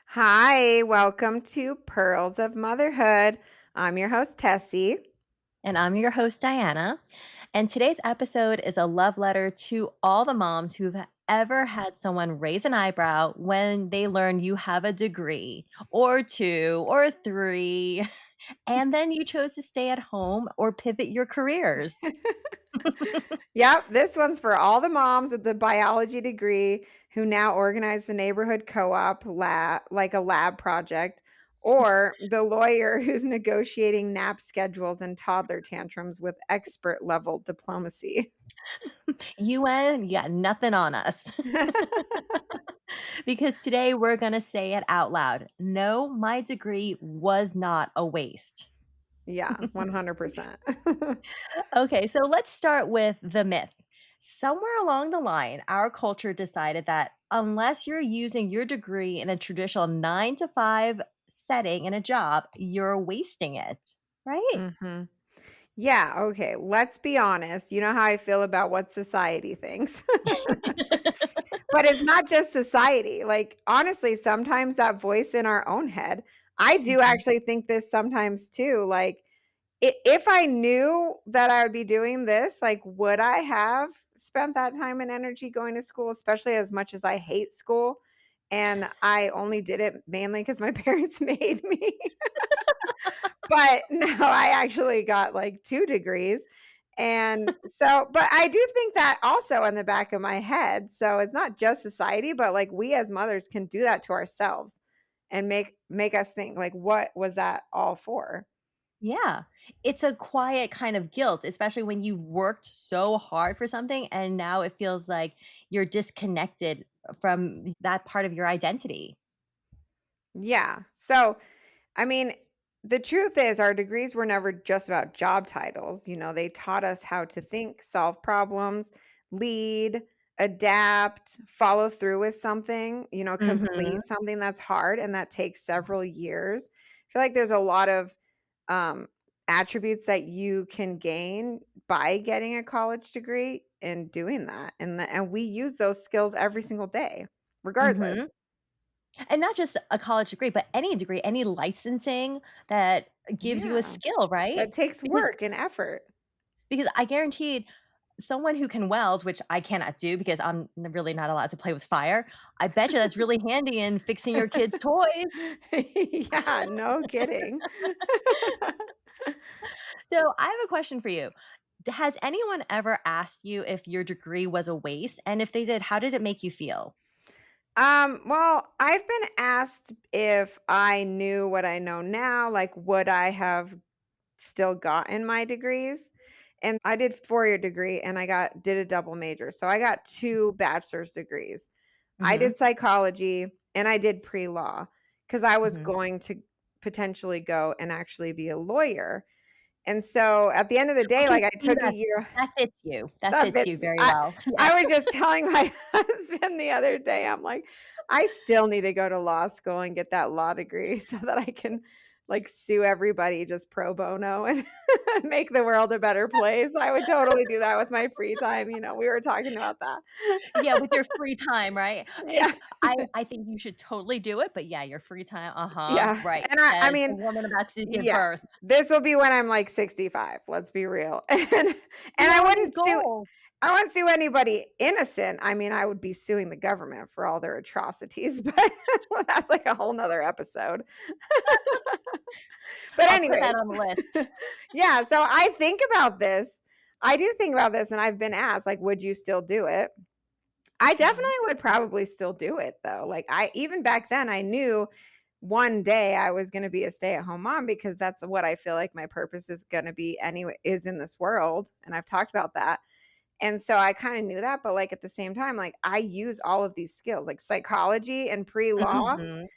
Hi, welcome to Pearls of Motherhood. I'm your host, Tessie. And I'm your host, Diana. And today's episode is a love letter to all the moms who've ever had someone raise an eyebrow when they learn you have a degree or two or three, and then you chose to stay at home or pivot your careers. Yep, this one's for all the moms with the biology degree who now organize the neighborhood co-op lab like a lab project, or the lawyer who's negotiating nap schedules and toddler tantrums with expert level diplomacy. UN, you got nothing on us. Because today we're going to say it out loud. No, my degree was not a waste. Yeah, 100%. Okay, so let's start with the myth. Somewhere along the line, our culture decided that unless you're using your degree in a traditional 9 to 5 setting in a job, you're wasting it, right? hmm Yeah, okay, let's be honest. You know how I feel about what society thinks. But it's not just society. Like, honestly, sometimes that voice in our own head, I do Mhm, actually think this sometimes too. Like, if I knew that I would be doing this, like, would I have spent that time and energy going to school, especially as much as I hate school? And I only did it mainly because my parents made me. But no, I actually got like 2 degrees. And so but I do think that also in the back of my head. So it's not just society, but like we as mothers can do that to ourselves and make us think like what was that all for? yeah. It's a quiet kind of guilt, especially when you've worked so hard for something and now it feels like you're disconnected from that part of your identity. Yeah. So I mean, the truth is our degrees were never just about job titles. They taught us how to think, solve problems, lead, adapt, follow through with something, Mhm, complete something that's hard and that takes several years. I feel like there's a lot of um, attributes that you can gain by getting a college degree and doing that. And we use those skills every single day, regardless. mhm. And not just a college degree, but any degree, any licensing that gives you a Yeah. skill, right? That takes Because work and effort. I guaranteed someone who can weld, which I cannot do because I'm really not allowed to play with fire, I bet you that's really handy in fixing your kids' toys. Yeah, no kidding. So, I have a question for you. Has anyone ever asked you if your degree was a waste? And if they did, how did it make you feel? Well, I've been asked if I knew what I know now, like would I have still gotten my degrees? And I did 4-year degree and I did a double major. So I got 2 bachelor's degrees. I Mhm, did psychology and I did pre-law because I was mhm. going to potentially go and actually be a lawyer. And so at the end of the day, Okay, like I see, took a year. that fits you. That That fits fits you me. very I well. Yeah. I was just telling my husband the other day, I'm like, "I still need to go to law school and get that law degree so that I can, like, sue everybody just pro bono and make the world a better place." I would totally do that with my free time, we were talking about that. Yeah, with your free time, right? Yeah. I think you should totally do it, but yeah, your free time, uh-huh, Yeah, right, and I as the mean, woman about to give yeah, birth. this will be when I'm, like, 65, let's be real, and You I have a new wouldn't sue goal. I wouldn't sue anybody innocent. I mean, I would be suing the government for all their atrocities, but that's like a whole nother episode. But I'll put anyways, that on the list. yeah, so I think about this. I do think about this, and I've been asked, like, would you still do it? I definitely Mhm, would probably still do it though. Like I even back then I knew one day I was going to be a stay-at-home mom because that's what I feel like my purpose is going to be anyway is in this world, and I've talked about that. And so I kind of knew that, but like at the same time, like I use all of these skills, like psychology and pre-law. mhm.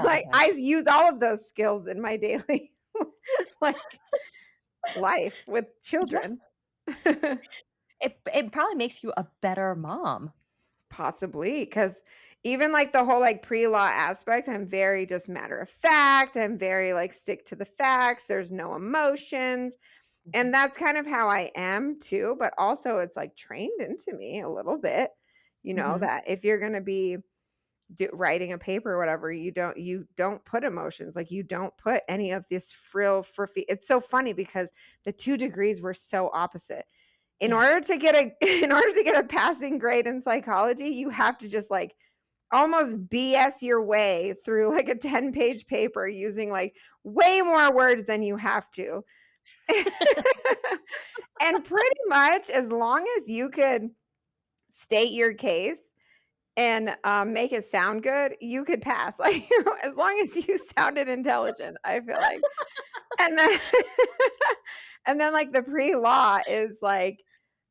Like Okay. I use all of those skills in my daily like life with Yeah, children. it probably makes you a better mom. Possibly, because even like the whole like pre-law aspect, I'm very just matter of fact. I'm very like stick to the facts. There's no emotions. Mhm, And that's kind of how I am too. But also it's like trained into me a little bit, mhm. that if you're gonna be writing a paper or whatever, you don't put emotions, like, you don't put any of this frill, it's so funny because the 2 degrees were so opposite. In Yeah. order to get a in order to get a passing grade in psychology, you have to just, like, almost BS your way through, like, a 10-page paper using, like, way more words than you have to. And pretty much as long as you could state your case and, make it sound good, you could pass, like, as long as you sounded intelligent, I feel like. And then and then, like, the pre-law is, like,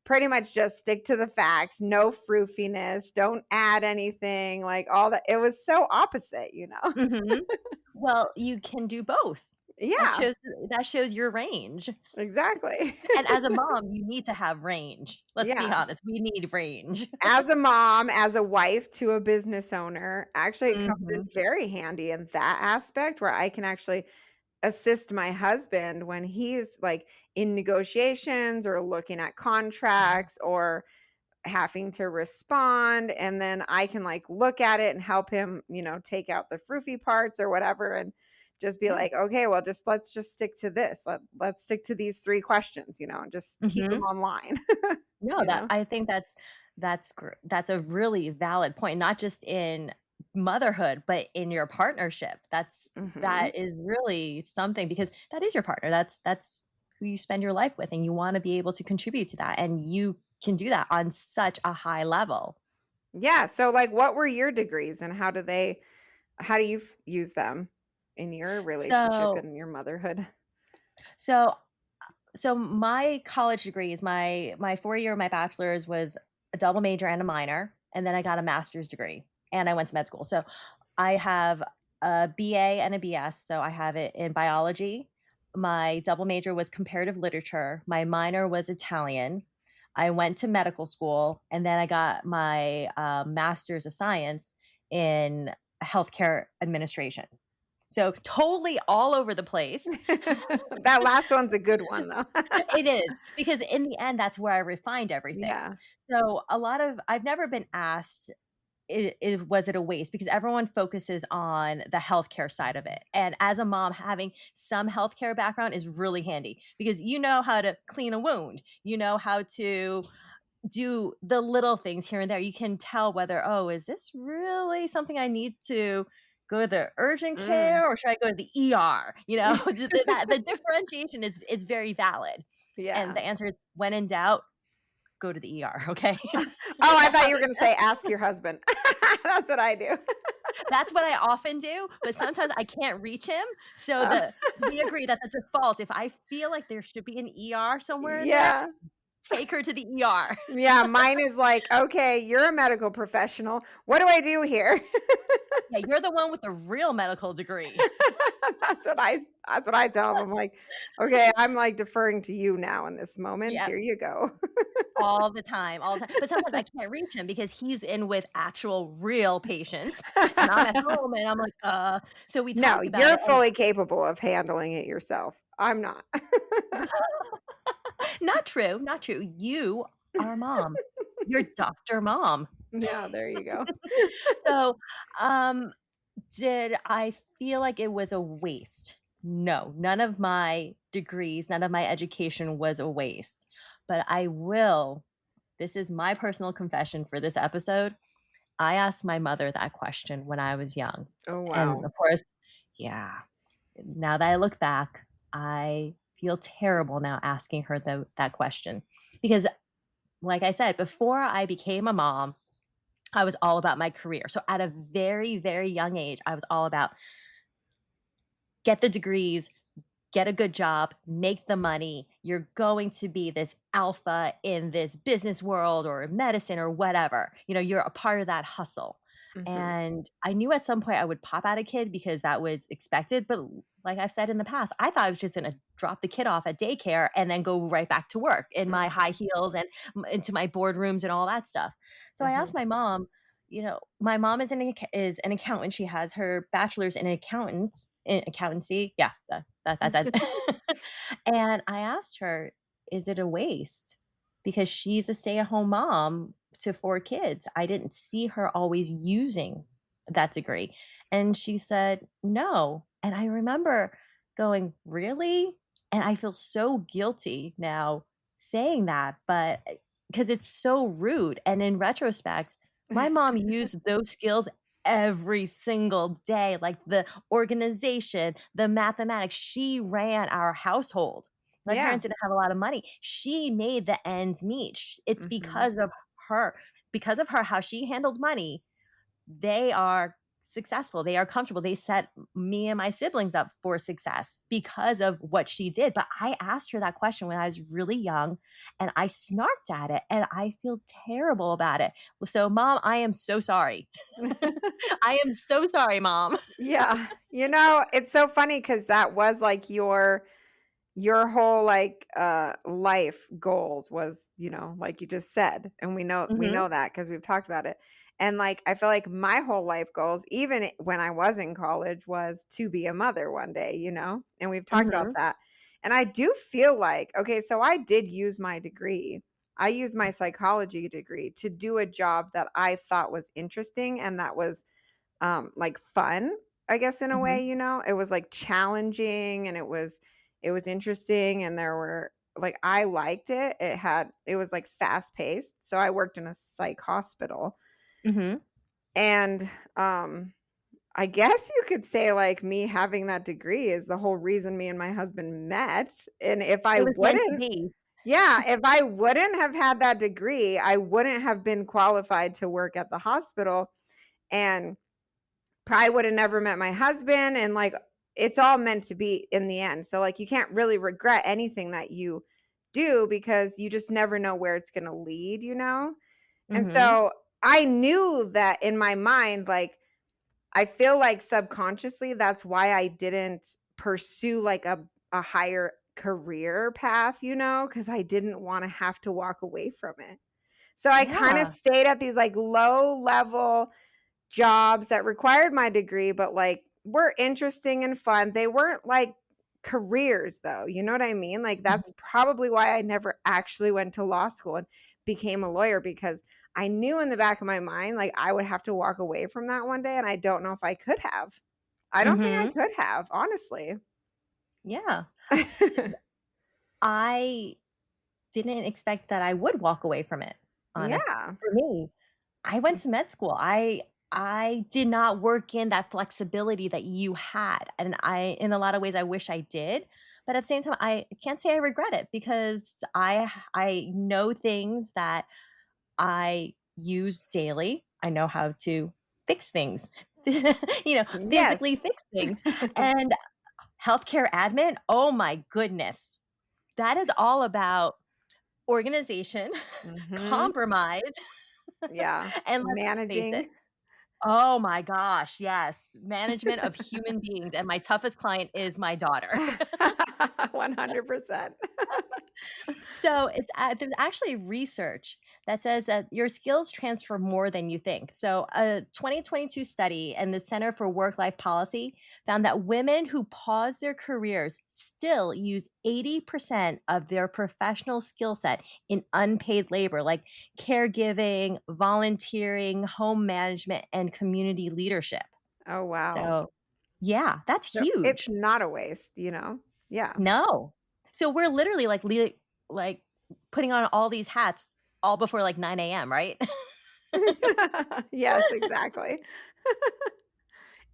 pretty much just stick to the facts, no froofiness, don't add anything, like, all that it was so opposite, you know? Mhm. Well, you can do both. That Yeah, shows that shows your range. exactly. And as a mom, you need to have range. Let's be Yeah. honest, we need range. As a mom, as a wife to a business owner, actually, it comes in Mhm. very handy in that aspect where I can actually assist my husband when he's, like, in negotiations or looking at contracts or having to respond, and then I can, like, look at it and help him, take out the froofy parts or whatever and just be Yeah. like, "Okay, well, let's just stick to this. Let's stick to these 3 questions," and just keep them Mhm. online, No, you that know? I think that's a really valid point, not just in motherhood, but in your partnership. Mhm. That is really something because that is your partner. That's who you spend your life with, and you wanna be able to contribute to that, and you can do that on such a high level. Yeah, so, like, what were your degrees and how do you use them in your relationship So and your motherhood? so So my college degrees, my 4 year, my bachelor's was a double major and a minor, and then I got a master's degree, and I went to med school. So I have a BA and a BS. So I have it in biology. My double major was comparative literature. My minor was Italian. I went to medical school, and then I got my master's of science in healthcare administration. So totally all over the place. That last one's a good one, though. It is, because in the end, that's where I refined everything. Yeah. So, I've never been asked, I was it a waste? Because everyone focuses on the healthcare side of it, and as a mom, having some healthcare background is really handy because you know how to clean a wound, you know how to do the little things here and there. You can tell whether, "Oh, is this really something I need to go to the urgent Mm. care or should I go to the ER?" You know, just the differentiation is very valid. And Yeah. the answer is, when in doubt, go to the ER, okay? Oh, I thought you Have were gonna say, "Ask your husband." That's what I do. That's what I often do, but sometimes I can't reach him, so Uh, the we agree that the default, if I feel like there should be an ER somewhere in there, yeah. take her to the ER. Yeah, mine is like, "Okay, you're a medical professional. What do I do here?" Yeah, you're the one with the real medical degree. That's what I tell them. I'm like, "Okay, I'm, like, deferring to you now in this moment. Yeah. Here you go." All the time, but sometimes I can't reach him because he's in with actual real patients, and I'm at home, and I'm like, so we No, talked about you're it, and fully capable of handling it yourself. I'm not. not true, not true. You are a mom. You're Doctor Mom. Yeah, there you go. So, um, did I feel like it was a waste? No, none of my degrees, none of my education was a waste, but I will this is my personal confession for this episode. I asked my mother that question when I was young. Oh, And wow. of course, yeah, now that I look back, I feel terrible now asking her that question because, like I said, before I became a mom, I was all about my career. So at a very, very young age, I was all about get the degrees, get a good job, make the money. You're going to be this alpha in this business world or medicine or whatever. You know, you're a part of that hustle. Mhm. And I knew at some point I would pop out a kid because that was expected. But like I've said in the past, I thought I was just going to drop the kid off at daycare and then go right back to work in my high Mhm. heels and into my boardrooms and all that stuff. So I asked Mhm. my mom, my mom is an accountant. She has her bachelor's in accountancy. Yeah, that's it. And I asked her, "Is it a waste?" Because she's a stay-at-home mom to 4 kids. I didn't see her always using. that degree?" And she said, "No." And I remember going, "Really?" And I feel so guilty now saying that, but because it's so rude. And in retrospect, my mom used those skills every single day, like the organization, the mathematics. She ran our household. My Yeah. parents didn't have a lot of money. She made the ends meet. It's Mhm. her, because of her, how she handled money, they are successful, they are comfortable, they set me and my siblings up for success because of what she did. But I asked her that question when I was really young, and I snarked at it, and I feel terrible about it. So, Mom, I am so sorry. I am so sorry, Mom. Yeah. It's so funny because that was, like, your whole, like, life goals was, like you just said, and we Mhm, know that because 'cause we've talked about it. And, like, I feel like my whole life goals, even when I was in college, was to be a mother one day, and we've talked about mhm, that. And I do feel like okay, so I did use my degree. I used my psychology degree to do a job that I thought was interesting and that was like fun, I guess in a mhm, way, It was like challenging and it was interesting and there were like I liked it. It was like fast paced. So I worked in a psych hospital mhm. and I guess you could say like me having that degree is the whole reason me and my husband met. And if I It was meant to wouldn't be. yeah, if I wouldn't have had that degree, I wouldn't have been qualified to work at the hospital and probably would have never met my husband and like it's all meant to be in the end. So like you can't really regret anything that you do because you just never know where it's going to lead. And Mhm, so I knew that in my mind like I feel like subconsciously that's why I didn't pursue like a higher career path, cuz I didn't want to have to walk away from it. So I kind of yeah, stayed at these like low level jobs that required my degree, but like were interesting and fun. They weren't like careers though. You know what I mean? Like that's mhm, probably why I never actually went to law school and became a lawyer because I knew in the back of my mind like I would have to walk away from that one day and I don't know if I could have. I don't think I mhm, could have, honestly. yeah. I didn't expect that I would walk away from it, honest Yeah. for me. I went to med school. I did not work in that flexibility that you had, and in a lot of ways, I wish I did, but at the same time, I can't say I regret it because I know things that I use daily. I know how to fix things, Yes. physically fix things, and healthcare admin, oh my goodness. That is all about organization, Mhm. compromise, Yeah. and let's face it, Managing. oh my gosh, yes, management of human beings, and my toughest client is my daughter. 100%. So there's actually research that says that your skills transfer more than you think. So a 2022 study and the Center for Work-Life Policy found that women who pause their careers still use 80% of their professional skill set in unpaid labor like caregiving, volunteering, home management, and community leadership. Oh, wow. So yeah, that's So it's huge. not a waste. Yeah. No. So we're literally like putting on all these hats all before like 9 AM, right? Yes, exactly.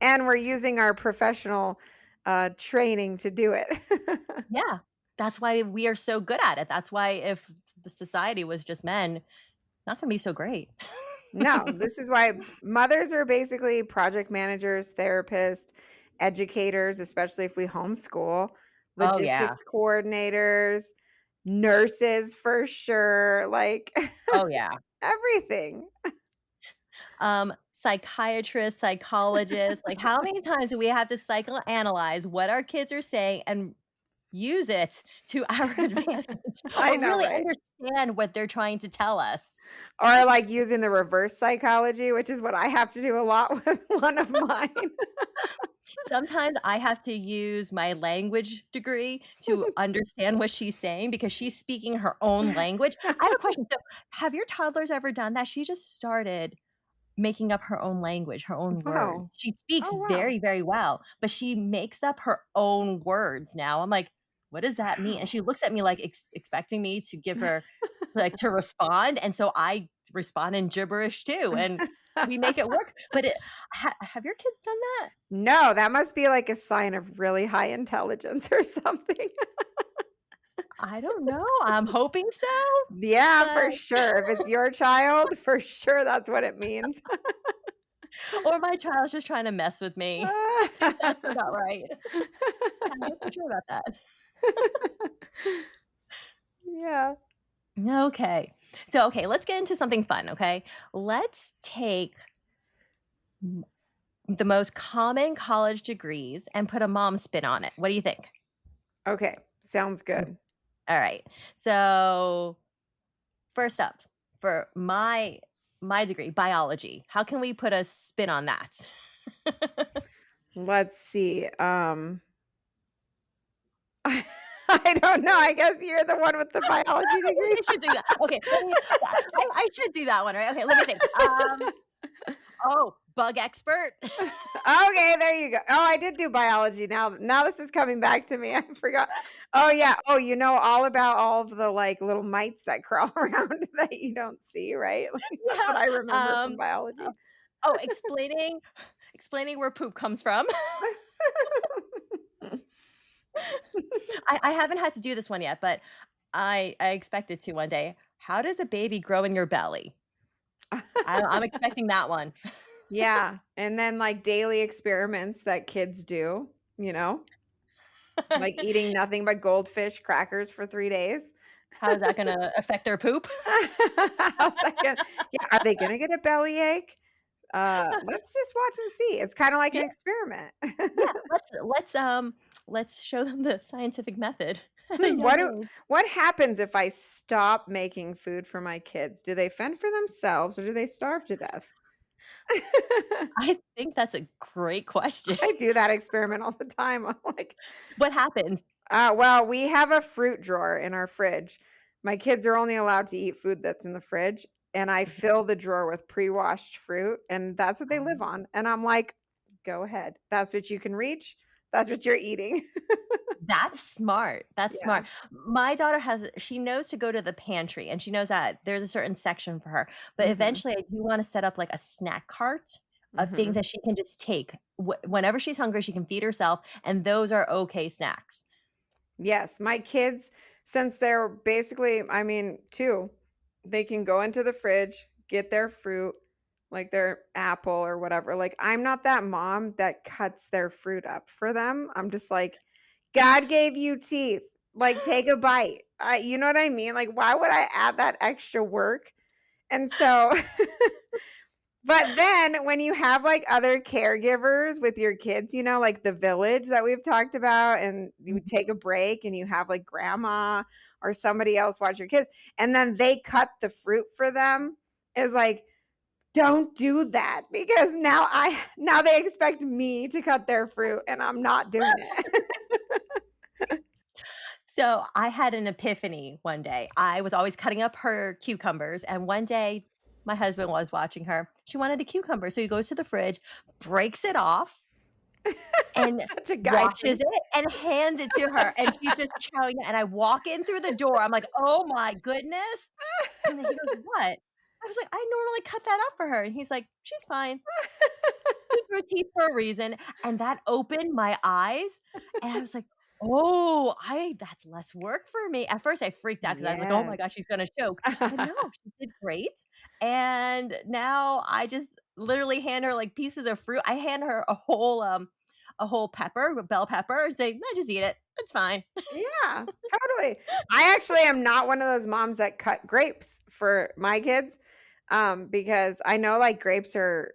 And we're using our professional, training to do it. Yeah. That's why we are so good at it. That's why if the society was just men, it's not gonna be so great. No, this is why mothers are basically project managers, therapists, educators, especially if we homeschool, Oh, yeah. logistics coordinators, nurses for sure, like Oh, yeah. everything. Psychiatrists, psychologists, like, how many times do we have to psychoanalyze what our kids are saying and use it to our advantage I or know, really right? understand what they're trying to tell us? Or, like, using the reverse psychology, which is what I have to do a lot with one of mine. Sometimes I have to use my language degree to understand what she's saying because she's speaking her own language. I have a question. So, have your toddlers ever done that? She just started making up her own language, her own Wow. words. She speaks Oh, wow. very, very well, but she makes up her own words now. I'm like, "What does that mean?" And Wow. she looks at me like expecting me to give her like, to respond, and so I respond in gibberish too, and we make it work. But have your kids done that? No, that must be like a sign of really high intelligence or something. I don't know. I'm hoping so, Yeah, but for sure. If it's your child, for sure that's what it means. or my child's just trying to mess with me. I think that's about right. I wasn't sure about that. Yeah. Okay. So, okay, let's get into something fun, okay? Let's take m the most common college degrees and put a mom spin on it. What do you think? Okay, sounds Mm, good. alright. So, first up, for my degree, biology, how can we put a spin on that? Let's see, I don't know, I guess you're the one with the biology I guess degree. I should do that. Okay, let me yeah, I should do that one, right? Okay, let me think. Oh, bug expert? Okay, there you go. Oh, I did do biology. Now this is coming back to me. I forgot. Oh yeah. Oh, you know all about all of the like little mites that crawl around that you don't see, right? Like that's Yeah, what I remember from um, biology. oh, explaining where poop comes from. I haven't had to do this one yet, but I expected to one day. How does a baby grow in your belly? I'm expecting that one. Yeah, and then like daily experiments that kids do, you know, like eating nothing but goldfish crackers for 3 days. How is that gonna affect their poop? How's that gonna yeah, are they gonna get a bellyache? Let's just watch and see. It's kinda like Yeah, an experiment. yeah, let's show them the scientific method at a What young do age. what happens if I stop making food for my kids? Do they fend for themselves or do they starve to death? I think that's a great question. I do that experiment all the time. I'm like, What happens? well, we have a fruit drawer in our fridge. My kids are only allowed to eat food that's in the fridge, and I fill the drawer with pre-washed fruit, and that's what they live Um, on. And I'm like, "Go ahead. That's what you can reach. That's what you're eating." That's smart, that's Yeah. smart. My daughter she knows to go to the pantry, and she knows that there's a certain section for her, but Mhm. eventually, I do wanna set up, like, a snack cart of things Mhm. that she can just take. Whenever she's hungry, she can feed herself, and those are okay snacks. Yes, my kids, since they're basically, I mean, 2, they can go into the fridge, get their fruit, like their apple or whatever. Like, I'm not that mom that cuts their fruit up for them. I'm just like, "God gave you teeth. Like, take a bite." You know what I mean? Like, why would I add that extra work? And so but then when you have, like, other caregivers with your kids, you know, like the village that we've talked about, and you Mhm. take a break and you have, like, grandma or somebody else watch your kids, and then they cut the fruit for them, is like, "Don't do that because now they expect me to cut their fruit, and I'm not doing it." So, I had an epiphany one day. I was always cutting up her cucumbers, and one day, my husband was watching her. She wanted a cucumber, so he goes to the fridge, breaks it off, and Such a guy washes thing. it and hands it to her, and she's just chowing it, and I walk in through the door, I'm like, "Oh my goodness," and then he goes, "What?" I was like, "I normally cut that up for her," and he's like, "She's fine. She grew teeth for a reason," and that opened my eyes, and I was like, "Oh, I that's less work for me." At first, I freaked out because I was like, "Oh my Yes. gosh, she's gonna choke," but no, she did great, and now I just literally hand her, like, pieces of fruit. I hand her a whole pepper, a bell pepper, and say, "No, just eat it. It's fine." Yeah, totally. I actually am not one of those moms that cut grapes for my kids, because I know, like, grapes are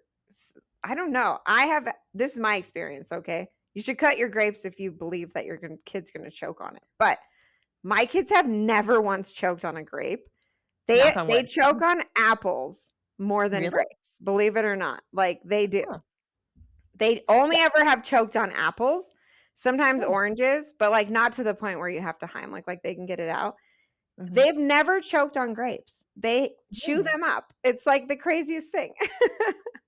I don't know. I have this is my experience, okay? You should cut your grapes if you believe that your kid's gonna choke on it, but my kids have never once choked on a grape. Knock on They wood. choke on apples more than Really? grapes, believe it or not. Like, they do. Huh. They So only ever have choked on apples, sometimes oh, oranges, but, like, not to the point where you have to Heimlich, like, they can get it out. Mhm. They've never choked on grapes. They chew Really? them up. It's like the craziest thing.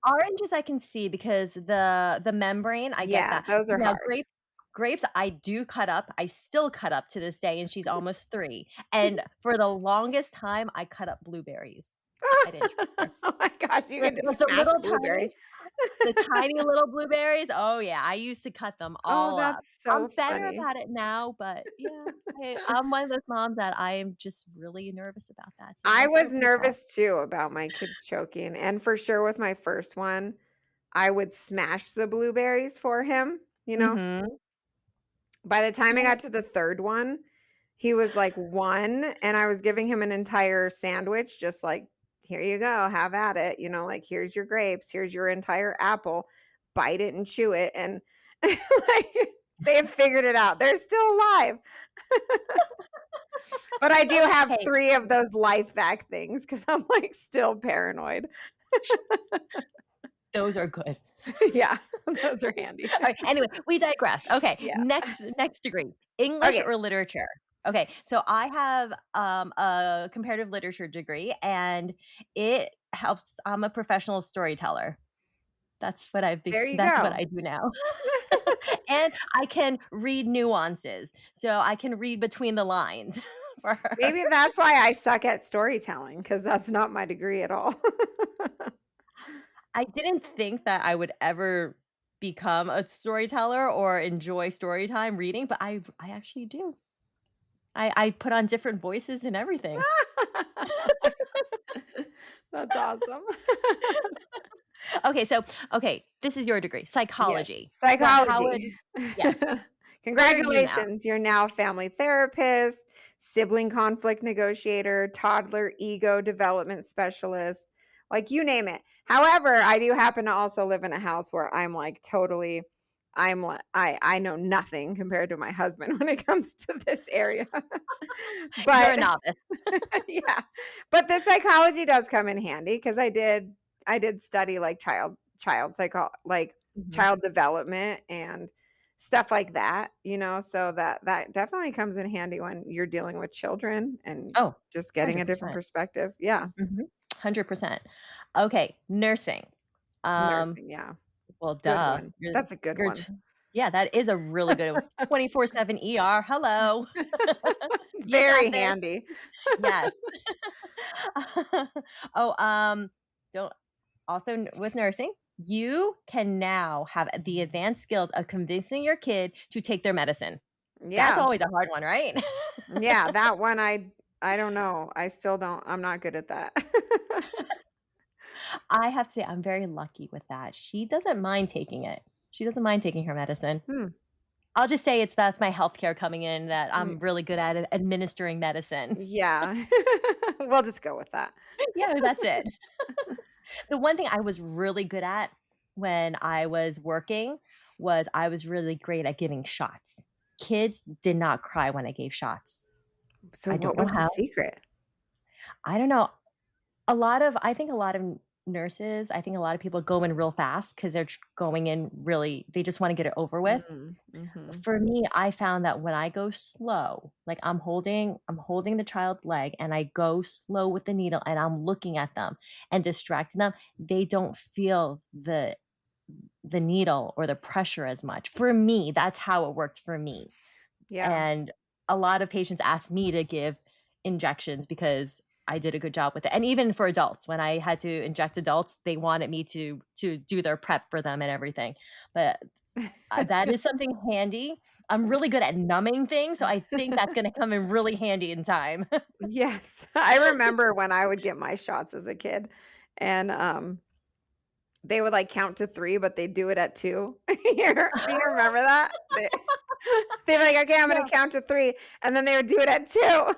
Oranges I can see because the membrane, I get Yeah, that. those are Now hard. grapes, I do cut up. I still cut up to this day, and she's almost 3. And for the longest time, I cut up blueberries. I didn't trust her. Oh my gosh, you Like could just like the smash a little blueberry. tiny little blueberries, oh yeah, I used to cut them Oh, all up. that's so I'm better funny. about it now, but yeah, I'm one of those moms that I am just really nervous about that, so I I was still take that. nervous too about my kids choking, and for sure with my first one, I would smash the blueberries for him, you know? Mhm. By the time I Yeah. got to the 3rd one, he was, like, 1, and I was giving him an entire sandwich, just like, "Here you go, have at it," you know, like, "Here's your grapes, here's your entire apple, bite it and chew it," and, like, they have figured it out. They're still alive. But I do have Hey, 3 of those life vac things because 'cause I'm, like, still paranoid. those are good. Yeah, those are handy. Alright, anyway, we digress. Okay, Yeah. next degree, English Okay, or literature? Okay, so I have, a comparative literature degree, and it helps I'm a professional storyteller. there you That's what go. I do now. And I can read nuances, so I can read between the lines for her. Maybe that's why I suck at storytelling because that's not my degree at all. I didn't think that I would ever become a storyteller or enjoy story time reading, but I actually do. I put on different voices and everything. That's awesome. Okay, this is your degree, Yes, psychology. Well, how would psychology. yes. What are you now? Congratulations, you're now a family therapist, sibling conflict negotiator, toddler ego development specialist, like, you name it. However, I do happen to also live in a house where I'm, like, totally I know nothing compared to my husband when it comes to this area. You're But a novice. yeah. But the psychology does come in handy because I did study, like, Mhm. child development and stuff like that, you know, so that definitely comes in handy when you're dealing with children and Oh, just getting a different 100%. perspective. Yeah. Mhm. 100%. Okay, nursing. Um, Nursing, yeah. well, Good duh. one. That's a good You're one. t Yeah, that is a really good 24/7 ER, hello. You got Very this. handy. Yes. Oh, don't also with nursing, you can now have the advanced skills of convincing your kid to take their medicine. That's Yeah. always a hard one, right? Yeah, that one I don't know. I still don't I'm not good at that. I have to say I'm very lucky with that. She doesn't mind taking it. She doesn't mind taking her medicine. Hmm. I'll just say that's my healthcare coming in that Mm, I'm really good at administering medicine. yeah. We'll just go with that. Yeah, that's it. The one thing I was really good at when I was working was I was really great at giving shots. Kids did not cry when I gave shots. So I what don't know was the how. secret? I don't know. I think a lot of nurses, I think a lot of people go in real fast because 'cause they're going in really they just wanna get it over with. Mm, mhm. For me, I found that when I go slow, like I'm holding the child's leg and I go slow with the needle and I'm looking at them and distracting them, they don't feel the needle or the pressure as much. For me, that's how it worked for me. Yeah. And a lot of patients ask me to give injections because I did a good job with it. And even for adults, when I had to inject adults, they wanted me to do their prep for them and everything. But that is something handy. I'm really good at numbing things, so I think that's gonna come in really handy in time. Yes. I remember when I would get my shots as a kid, and, they would, like, count to 3, but they do it at 2. Do you remember that? They're like, "Okay, I'm gonna No. count to 3," and then they would do it at 2.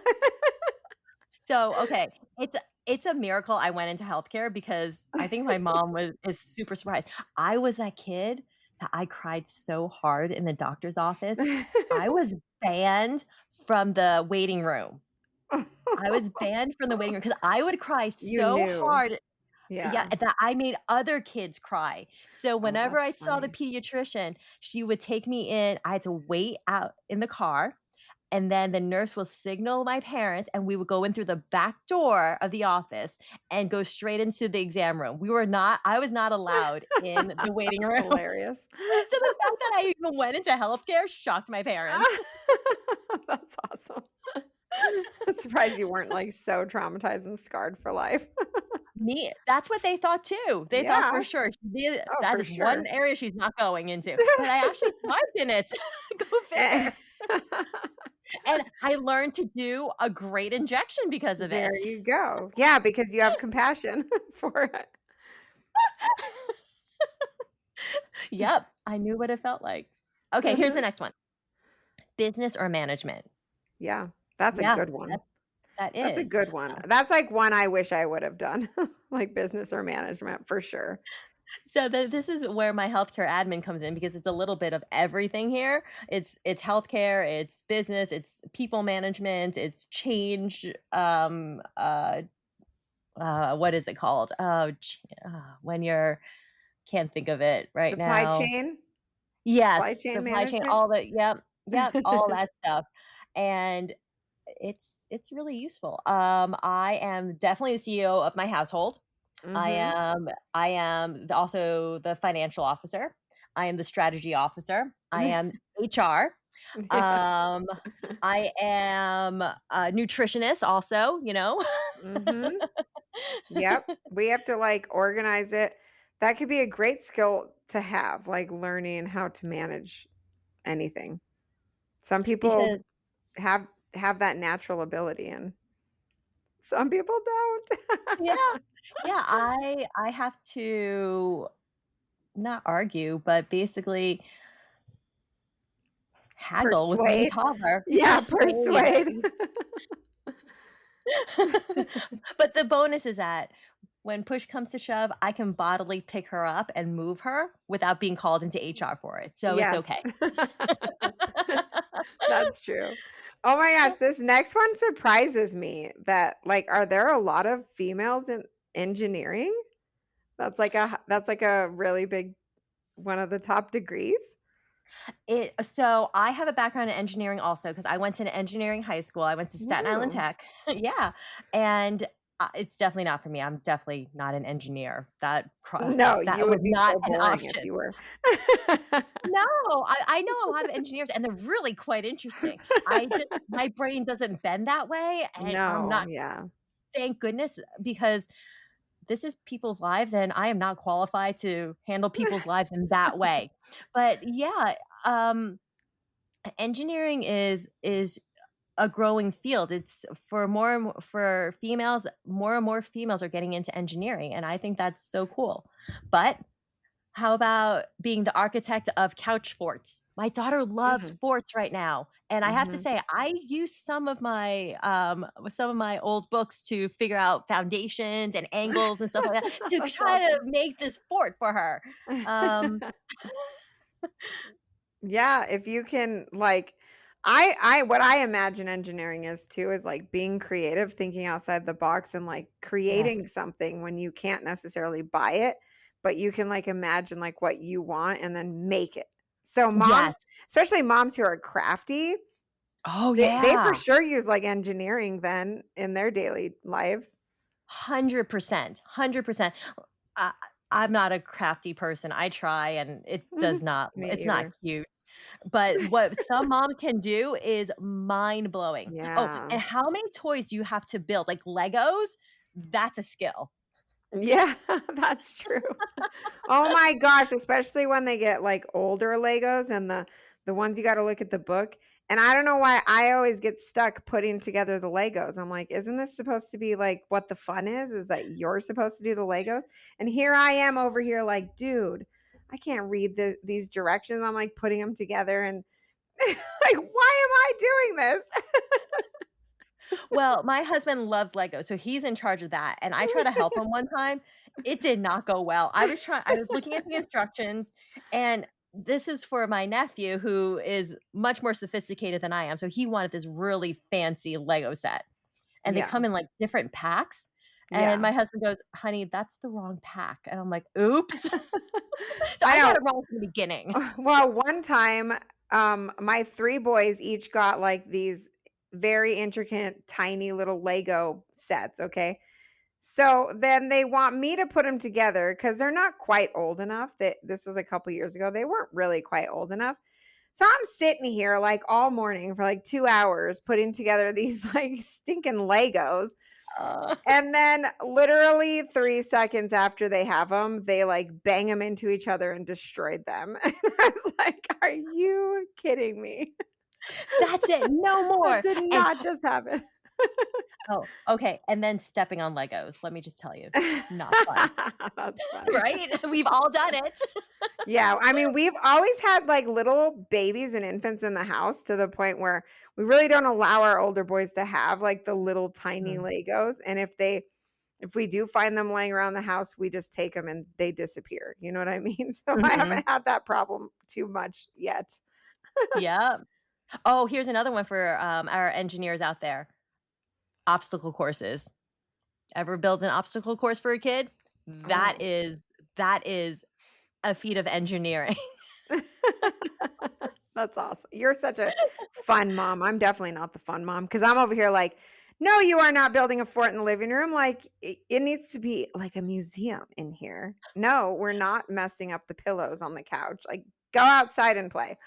So, okay, it's a miracle I went into healthcare because I think my mom is super surprised. I was that kid that I cried so hard in the doctor's office. I was banned from the waiting room. I was banned from the waiting room because I would cry You so knew. hard. Yeah, Yeah. that I made other kids cry. So Oh, whenever that's I saw the funny. pediatrician, she would take me in. I had to wait out in the car. and then the nurse will signal my parents, and we would go in through the back door of the office and go straight into the exam room. I was not allowed in the waiting That's room. hilarious. So the fact that I even went into healthcare shocked my parents. That's awesome. I'm surprised you weren't, like, so traumatized and scarred for life. That's what they thought too. They thought for Yeah. sure Oh, that for is one sure. area she's not going into, but I actually thrived in it. Go Eh figure. And I learned to do a great injection because of There it. you go. Yeah, because you have compassion for it. Yep, I knew what it felt like. Okay, here's the Mhm. next one. Business or management? Yeah, that's a Yeah, good one. that That's a is. good one. That's, like, one I wish I would have done, like, business or management for sure. So this is where my healthcare admin comes in because it's a little bit of everything here. It's healthcare, it's business, it's people management, it's change. What is it called? When you're can't think of it right Supply now. chain? Yes, Supply chain supply chain, management? all the yep, all that stuff, and it's really useful. I am definitely the CEO of my household. I Mhm. am I am also the financial officer. I am the strategy officer. I am HR. Yeah. Um, I am a nutritionist also, you know? Mhm. Yep. We have to, like, organize it. That could be a great skill to have, like, learning how to manage anything. Some Because people have have that natural ability, and some people don't. yeah, yeah, I have to not argue, but basically haggle with my Persuade. toddler, Yeah, persuade. persuade. But the bonus is that when push comes to shove, I can bodily pick her up and move her without being called into HR for it, so it's Yes. okay. That's true. Oh my gosh, this next one surprises me that, like, are there a lot of females in engineering? That's like a really big one of the top degrees? So I have a background in engineering also because I went to an engineering high school. I went to Staten Island Ooh. Tech. Yeah, and, it's definitely not for me. I'm definitely not an engineer. No, That you was would be not so an boring if option. you were. No, I know a lot of engineers, and they're really quite interesting. My brain doesn't bend that way, and I'm No, not yeah. thank goodness, because this is people's lives, and I am not qualified to handle people's lives in that way. But yeah, um, engineering is a growing field. It's for more and for females, more and more females are getting into engineering, and I think that's so cool. But how about being the architect of couch forts? My daughter loves Mhm, forts right now, and I have to mhm. say I use some of my old books to figure out foundations and angles and stuff like that to That's try to awesome. make this fort for her. Um, Yeah, if you can, like I what I imagine engineering is too is, like, being creative, thinking outside the box, and, like, yes. creating something when you can't necessarily buy it, but you can, like, imagine, like, what you want and then make it. So Yes. moms, especially moms who are crafty, Oh, they for yeah. sure use, like, engineering then in their daily lives. 100%, 100%. I I'm not a crafty person. I try and Me it's not either. cute. But what some moms can do is mind-blowing. Oh, Yeah. and how many toys do you have to build? Like Legos? That's a skill. Yeah, that's true. Oh my gosh, especially when they get, like, older Legos and the ones you gotta look at the book, and I don't know why I always get stuck putting together the Legos. I'm like, "Isn't this supposed to be, like, what the fun is that you're supposed to do the Legos?" And here I am over here like, "Dude, I can't read these directions." I'm, like, putting them together and like, "Why am I doing this?" Well, my husband loves Legos, so he's in charge of that, and I tried to help him one time. It did not go well. I was looking at the instructions, and this is for my nephew who is much more sophisticated than I am, so he wanted this really fancy Lego set, and they Yeah, come in, like, different packs, and yeah. my husband goes, "Honey, that's the wrong pack," and I'm like, "Oops." So I I got know. it wrong from the beginning. Well, one time My 3 boys each got, like, these very intricate, tiny little Lego sets, okay? So, then they want me to put them together because 'cause they're not quite old enough. That this was a couple years ago. They weren't really quite old enough. So, I'm sitting here, like, all morning for, like, 2 hours putting together these, like, stinking Legos, Uh, and then literally 3 seconds after they have them, they, like, bang them into each other and destroyed them. And I was like, "Are you kidding me?" that's it, no That more. did And not just happen. oh, okay, and then stepping on Legos, let me just tell you, not fun, That's funny. right? We've all done it. Yeah, I mean, we've always had, like, little babies and infants in the house to the point where we really don't allow our older boys to have, like, the little tiny Mhm, Legos, and if we do find them laying around the house, we just take them and they disappear, you know what I mean? So I mhm, haven't had that problem too much yet. yep. Oh, here's another one for, our engineers out there, obstacle courses. Ever build an obstacle course for a kid? That Oh. is that is a feat of engineering. That's awesome. You're such a fun mom. I'm definitely not the fun mom because 'cause I'm over here like, "No, you are not building a fort in the living room." Like, it needs to be like a museum in here. No, we're not messing up the pillows on the couch. Like, go outside and play.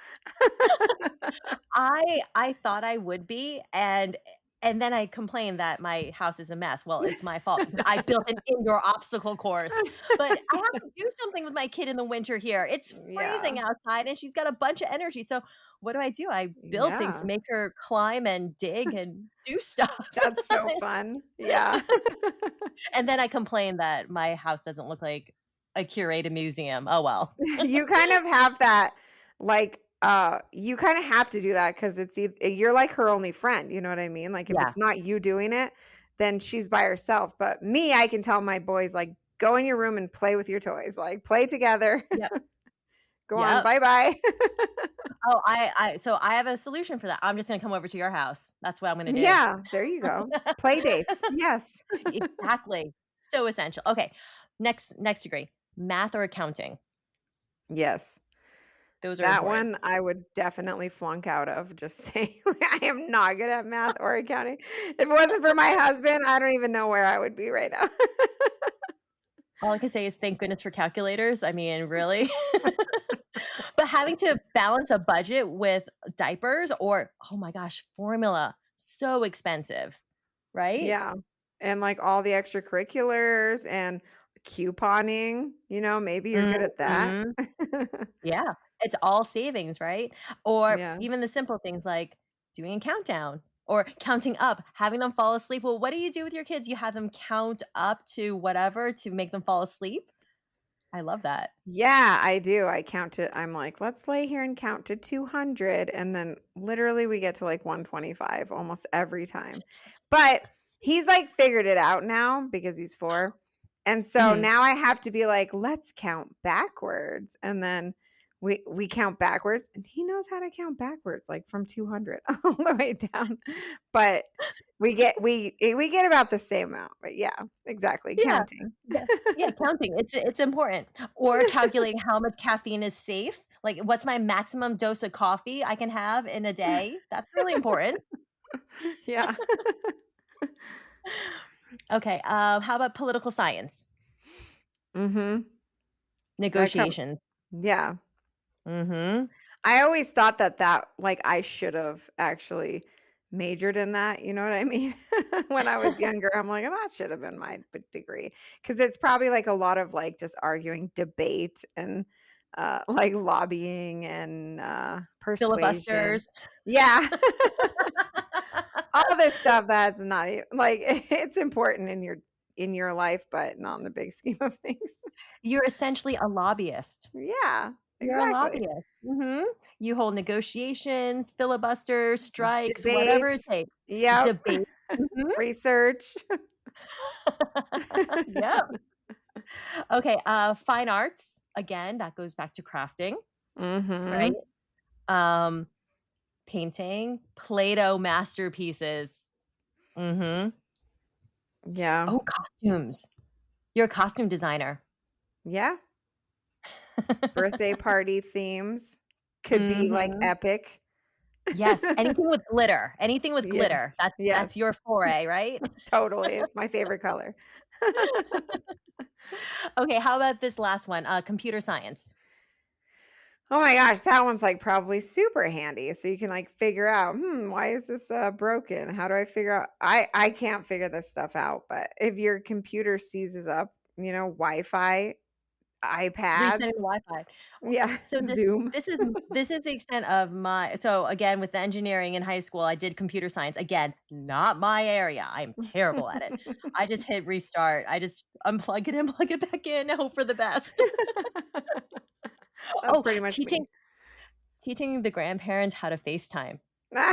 I thought I would be, and then I complained that my house is a mess. Well, it's my fault because I built an indoor obstacle course, but I have to do something with my kid in the winter here. It's Yeah. freezing outside and she's got a bunch of energy, so what do? I build things to Yeah. make her climb and dig and do stuff. That's so fun. Yeah. And then I complain that my house doesn't look like a curated museum. Oh, well. You kind of have that, like, you kinda have to do that because you're like her only friend, you know what I mean? Like, if Yeah. it's not you doing it, then she's by herself, but me, I can tell my boys, like, "Go in your room and play with your toys, like, play together. Yep. Go on, Yep. bye-bye." Oh, so I have a solution for that. I'm just gonna come over to your house. That's what I'm gonna do. Yeah, there you go. Play dates, yes. Exactly. So essential. Okay. Next degree, math or accounting. Yes. Those are That important. one I would definitely flunk out of, just saying, I am not good at math or accounting. If it wasn't for my husband, I don't even know where I would be right now. All I can say is thank goodness for calculators. I mean, really? But having to balance a budget with diapers or, oh my gosh, formula, so expensive, right? Yeah, and, like, all the extracurriculars and couponing, maybe you're good at that. Mhm. Yeah, it's all savings, right? Or Yeah. even the simple things like doing a countdown or counting up, having them fall asleep. Well, what do you do with your kids? You have them count up to whatever to make them fall asleep? I love that. Yeah, I do. I'm like, "Let's lay here and count to 200," and then literally we get to, like, 125 almost every time. But he's, like, figured it out now because he's 4, and so Mhm. now I have to be like, "Let's count backwards," and then we count backwards, and he knows how to count backwards, like, from 200 all the way down. But we get about the same amount, but yeah, exactly, Yeah. counting. Yeah. Yeah, counting, it's important. Or calculating how much caffeine is safe. Like, what's my maximum dose of coffee I can have in a day? That's really important. Yeah. Okay, how about political science? Mhm. That come Negotiations. Yeah. Mhm. I always thought that, like, I should have actually majored in that, you know what I mean? When I was younger, I'm like, "Oh, that should have been my degree, because it's probably, like, a lot of, like, just arguing, debate, and, like, lobbying and, persuasion. Filibusters. Yeah. All this stuff that's not like, it's important in your life, but not in the big scheme of things. You're essentially a lobbyist. Yeah, You're a exactly. lobbyist. Mhm. You hold negotiations, filibusters, strikes, whatever it Debates. takes. Yep. Debate. Mhm. Research. Yep. Okay, fine arts, again, that goes back to crafting, right? Mhm. Um, painting, Play-Doh masterpieces. Mhm. Yeah. Oh, costumes. You're a costume designer. Yeah. Birthday party themes. could be, like, Mhm. epic. Yes, anything with glitter, anything with glitter. Yes, That's yes, your foray, right? totally, it's my favorite color. Okay, how about this last one? Computer science. Oh my gosh, that one's, like, probably super handy, so you can, like, figure out, "Hmm, why is this, broken? How do I figure out?" I can't figure this stuff out, but if your computer seizes up, Wi-Fi, Resetting iPads, Wi-Fi. yeah, So Zoom. this is the extent of my so again, with the engineering in high school, I did computer science. Again, not my area. I'm terrible at it. I just hit restart. I just unplug it and plug it back in, hope for the best. That's Oh, pretty much teaching me. teaching the grandparents how to FaceTime.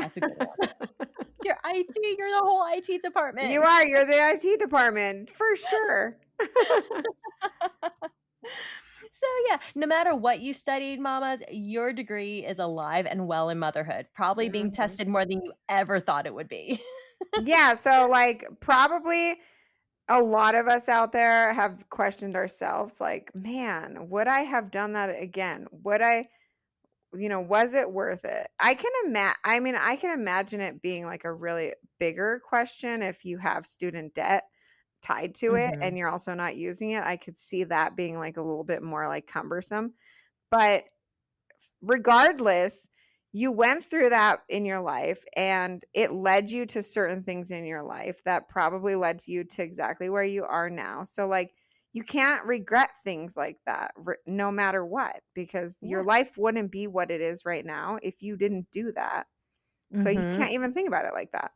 That's a good one. You're IT, you're the whole IT You department. are, you're the IT department, for sure. So, yeah, no matter what you studied, mamas, your degree is alive and well in motherhood, probably being Mhm. tested more than you ever thought it would be. Yeah, so, like, probably a lot of us out there have questioned ourselves, like, "Man, would I have done that again? Would I was it worth it?" I can imagine it being, like, a really bigger question if you have student debt tied to it Mhm. and you're also not using it. I could see that being, like, a little bit more, like, cumbersome, but regardless, you went through that in your life and it led you to certain things in your life that probably led you to exactly where you are now. So, like, you can't regret things like that no matter what, because your Yeah. life wouldn't be what it is right now if you didn't do that. So, you Mhm. can't even think about it like that.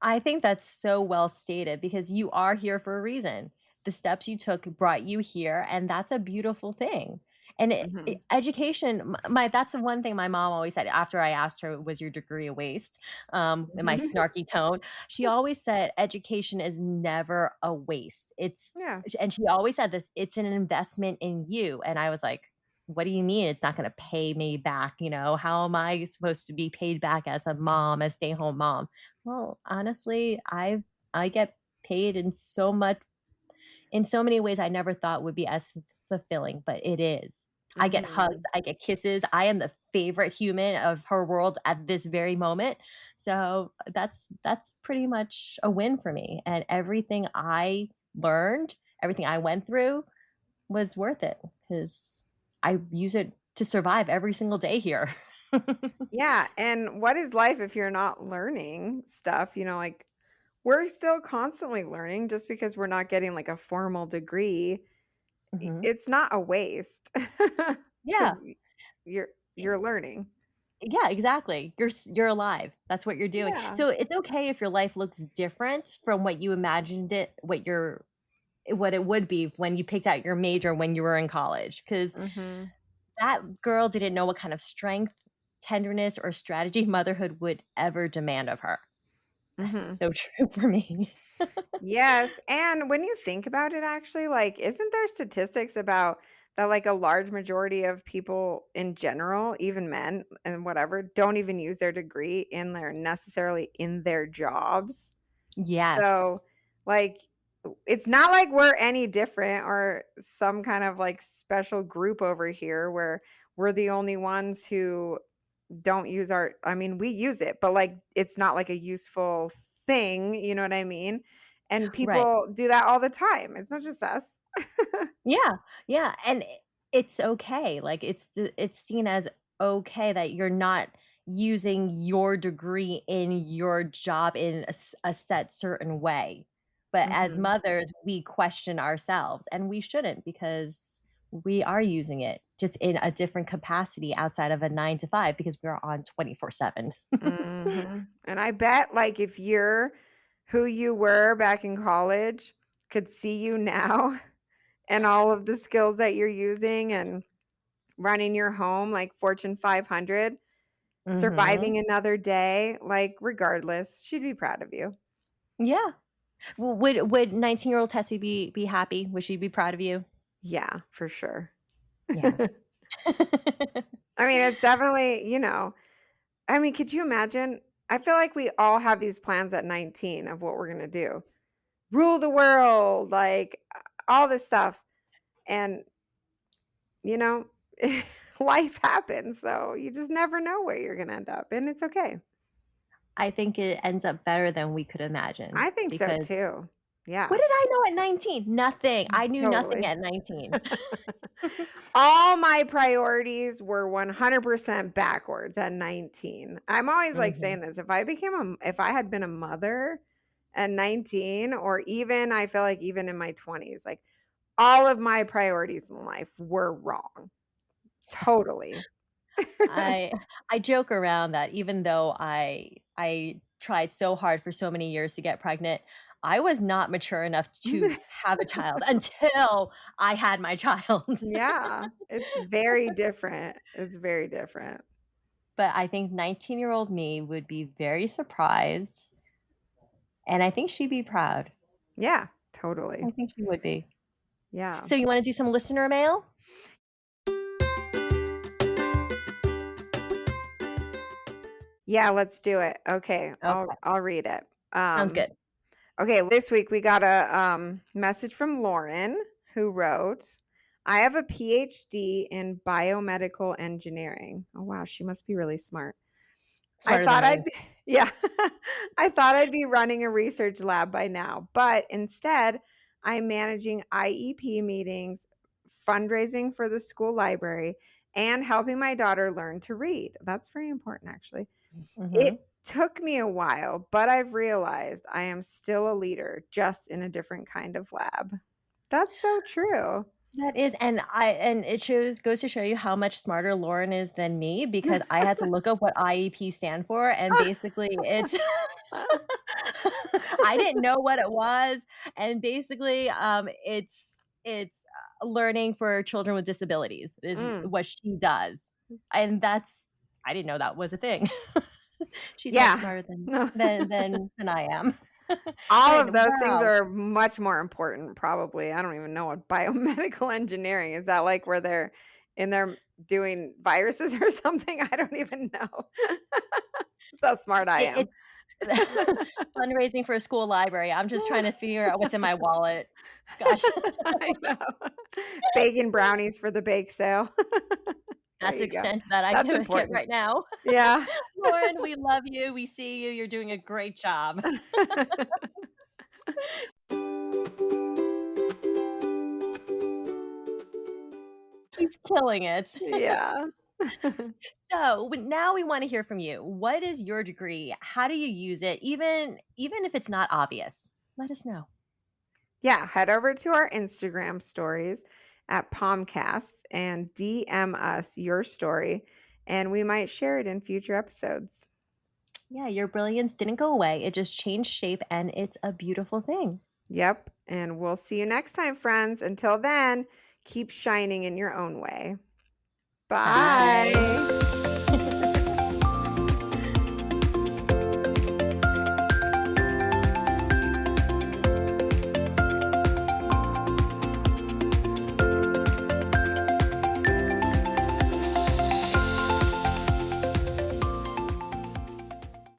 I think that's so well stated because you are here for a reason. The steps you took brought you here, and that's a beautiful thing. And Mhm. education, my that's the one thing my mom always said after I asked her, "Was your degree a waste?" In my snarky tone, she always said, "Education is never a waste. It's," Yeah. and she always said this, "It's an investment in you." And I was like, "What do you mean it's not going to pay me back? How am I supposed to be paid back as a mom, a stay-home mom?" Well, honestly, I get paid in so many ways I never thought would be as fulfilling, but it is. I get hugs, Mhm. I get kisses. I am the favorite human of her world at this very moment. So that's pretty much a win for me. And everything I learned, everything I went through was worth it because I use it to survive every single day here. Yeah, and what is life if you're not learning stuff, like we're still constantly learning just because we're not getting like a formal degree. Mhm. It's not a waste Yeah. because you're learning. Yeah, exactly. You're alive. That's what you're doing. Yeah. So it's okay if your life looks different from what you imagined it, what it would be when you picked out your major when you were in college. Because Mhm. that girl didn't know what kind of strength, tenderness, or strategy motherhood would ever demand of her. That is Mhm. so true for me. Yes, and when you think about it actually, like, isn't there statistics about that, like, a large majority of people in general, even men and whatever, don't even use their degree necessarily in their jobs? So, Yes. like, it's not like we're any different or some kind of, like, special group over here where we're the only ones who don't use we use it, but, like, it's not like a useful thing, you know what I mean? And Right. people do that all the time. It's not just us. Yeah, yeah, and it's okay, like, it's seen as okay that you're not using your degree in your job in a set certain way, but as Mhm. mothers, we question ourselves, and we shouldn't because we are using it just in a different capacity outside of a 9 to 5 because we're on 24/7. Mhm. And I bet, like, if you're who you were back in college could see you now and all of the skills that you're using and running your home like Fortune 500, Mhm. surviving another day, like, regardless, she'd be proud of you. Yeah. Well, would 19-year-old Tessie be happy? Would she be proud of you? Yeah, for sure. Yeah. It's definitely, could you imagine? I feel like we all have these plans at 19 of what we're going to do. Rule the world, like all this stuff. And, you know, life happens. So you just never know where you're going to end up, and it's okay. I think it ends up better than we could imagine I think so because too. what Yeah, did I know at 19? Nothing. I knew nothing totally. at 19. All my priorities were 100% backwards at 19. I'm always like Mhm. saying this. If I had been a mother at 19, or even I feel like even in my 20s, like all of my priorities in life were wrong. Totally. I I joke around that even though I tried so hard for so many years to get pregnant, I was not mature enough to have a child until I had my child. Yeah, it's very different. It's very different. But I think 19-year-old me would be very surprised, and I think she'd be proud. Yeah, totally. I think she would be. Yeah. So you wanna do some listener mail? Yeah, let's do it. Okay, Okay, I'll read it. sounds Um good. Okay, this week we got a message from Lauren who wrote, I have a PhD in biomedical engineering. Oh, wow, she must be really smart. I Smarter than thought me. I'd be, yeah, I thought I'd be running a research lab by now, but instead, I'm managing IEP meetings, fundraising for the school library, and helping my daughter learn to read. That's very important, actually. Mhm. It took me a while, but I've realized I am still a leader, just in a different kind of lab. That's so true. That is, and it shows goes to show you how much smarter Lauren is than me because I had to look up what IEP stand for, and basically it's I didn't know what it was, and basically, it's learning for children with disabilities is Mm, what she does, and that's I didn't know that was a thing. She's much yeah. smarter No. than I am. All But of those things wow. are much more important, probably. I don't even know what biomedical engineering is. That like where they're in there doing viruses or something? I don't even know. That's how smart I am. It's fundraising for a school library. I'm just trying to figure out what's in my wallet. Gosh, I know. Baking brownies for the bake sale. There that's you go. extent that I That's can get important. right now. Yeah. Lauren, we love you. We see you. You're doing a great job. She's killing it. Yeah. So now we want to hear from you. What is your degree? How do you use it? Even if it's not obvious, let us know. Yeah, head over to our Instagram stories at Palmcasts and DM us your story, and we might share it in future episodes. Yeah, your brilliance didn't go away. It just changed shape, and it's a beautiful thing. Yep, and we'll see you next time, friends. Until then, keep shining in your own way. Bye. Bye.